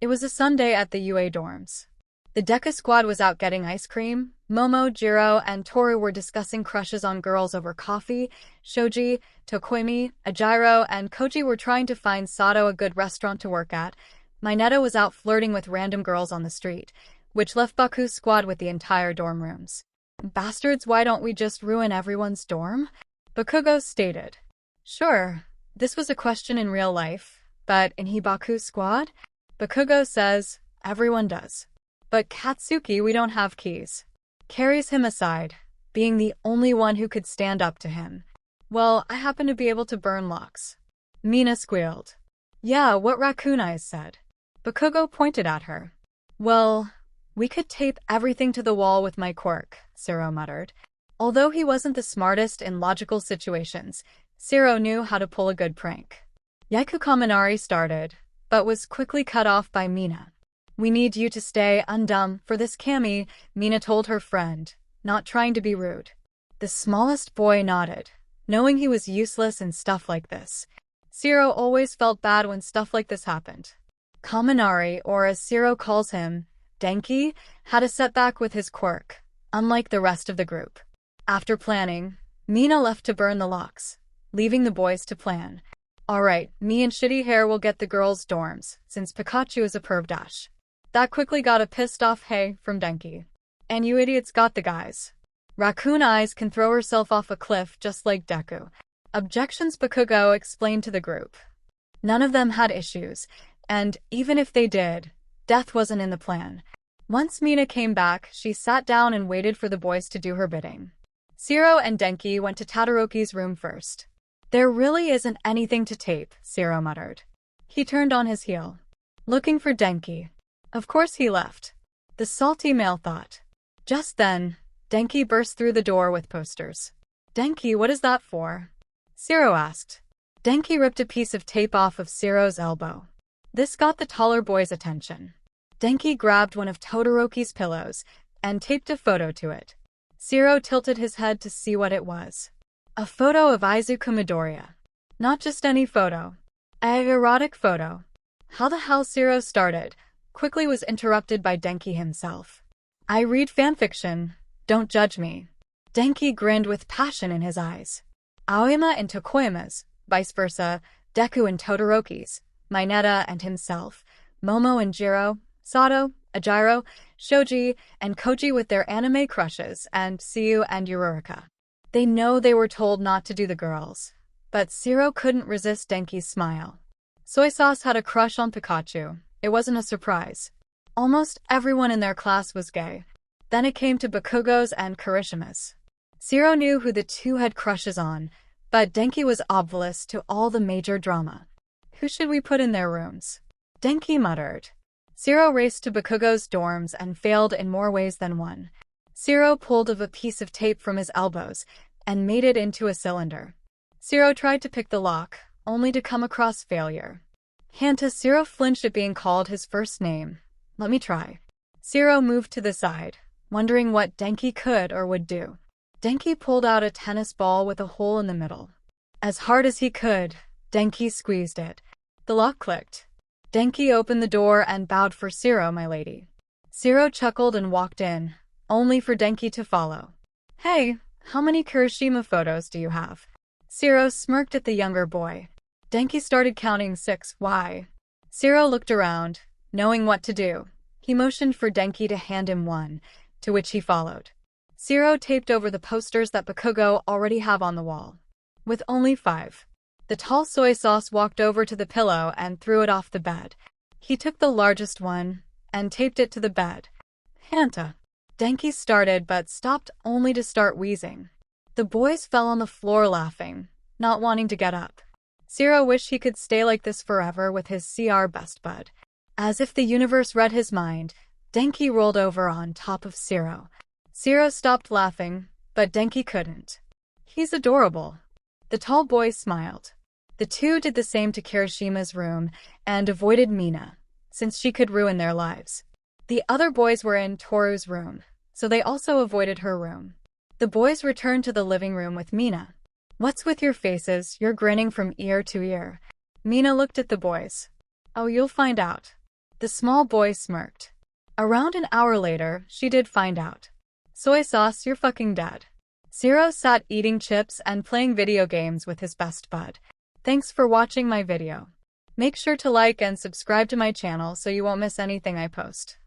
It was a Sunday at the UA dorms. The Deca squad was out getting ice cream. Momo, Jiro, and Toru were discussing crushes on girls over coffee. Shoji, Tokoimi, Ajiro, and Koji were trying to find Sato a good restaurant to work at. Mineta was out flirting with random girls on the street, which left Baku's squad with the entire dorm rooms. Bastards, why don't we just ruin everyone's dorm? Bakugo stated. Sure, this was a question in real life, but in Hibaku's squad? Bakugo says, everyone does. But Katsuki, we don't have keys. Carries him aside, being the only one who could stand up to him. Well, I happen to be able to burn locks. Mina squealed. Yeah, what Raccoon Eyes said. Bakugo pointed at her. Well, we could tape everything to the wall with my quirk, Zero muttered. Although he wasn't the smartest in logical situations, Zero knew how to pull a good prank. Yaku Kaminari started, but was quickly cut off by Mina. We need you to stay undumb for this, Kami, Mina told her friend, not trying to be rude. The smallest boy nodded, knowing he was useless in stuff like this. Zero always felt bad when stuff like this happened. Kaminari, or as Zero calls him, Denki, had a setback with his quirk, unlike the rest of the group. After planning, Mina left to burn the locks, leaving the boys to plan. Alright, me and Shitty Hair will get the girls' dorms, since Pikachu is a perv dash. That quickly got a pissed off hey from Denki. And you idiots got the guys. Raccoon Eyes can throw herself off a cliff just like Deku. Objections, Bakugo explained to the group. None of them had issues, and even if they did, death wasn't in the plan. Once Mina came back, she sat down and waited for the boys to do her bidding. Zero and Denki went to Todoroki's room first. There really isn't anything to tape, Zero muttered. He turned on his heel, looking for Denki. Of course he left. The salty male thought. Just then, Denki burst through the door with posters. Denki, what is that for? Zero asked. Denki ripped a piece of tape off of Zero's elbow. This got the taller boy's attention. Denki grabbed one of Todoroki's pillows and taped a photo to it. Zero tilted his head to see what it was. A photo of Izuku Midoriya. Not just any photo. An erotic photo. How the hell Zero started, quickly was interrupted by Denki himself. I read fanfiction, don't judge me. Denki grinned with passion in his eyes. Aoyama and Tokoyama's, vice versa, Deku and Todoroki's, Mineta and himself, Momo and Jiro, Sato, Ajiro, Shoji, and Koji with their anime crushes, and Siyu and Yururika. They know they were told not to do the girls, but Zero couldn't resist Denki's smile. Soy Sauce had a crush on Pikachu. It wasn't a surprise. Almost everyone in their class was gay. Then it came to Bakugo's and Kirishima's. Zero knew who the two had crushes on, but Denki was obvious to all the major drama. Who should we put in their rooms? Denki muttered. Zero raced to Bakugo's dorms and failed in more ways than one. Zero pulled a piece of tape from his elbows and made it into a cylinder. Zero tried to pick the lock, only to come across failure. Hanta. Zero flinched at being called his first name. Let me try. Zero moved to the side, wondering what Denki could or would do. Denki pulled out a tennis ball with a hole in the middle. As hard as he could, Denki squeezed it. The lock clicked. Denki opened the door and bowed for Zero, my lady. Zero chuckled and walked in, only for Denki to follow. Hey, how many Kirishima photos do you have? Zero smirked at the younger boy. Denki started counting 6. Why? Zero looked around, knowing what to do. He motioned for Denki to hand him one, to which he followed. Zero taped over the posters that Bakugo already have on the wall. With only 5. The tall Soy Sauce walked over to the pillow and threw it off the bed. He took the largest one and taped it to the bed. Hanta. Denki started but stopped only to start wheezing. The boys fell on the floor laughing, not wanting to get up. Zero wished he could stay like this forever with his CR best bud. As if the universe read his mind, Denki rolled over on top of Zero. Zero stopped laughing, but Denki couldn't. He's adorable. The tall boy smiled. The two did the same to Kirishima's room and avoided Mina, since she could ruin their lives. The other boys were in Toru's room, so they also avoided her room. The boys returned to the living room with Mina. What's with your faces? You're grinning from ear to ear. Mina looked at the boys. Oh, you'll find out. The small boy smirked. Around an hour later, she did find out. Soy sauce, you're fucking dead. Zero sat eating chips and playing video games with his best bud. Thanks for watching my video. Make sure to like and subscribe to my channel so you won't miss anything I post.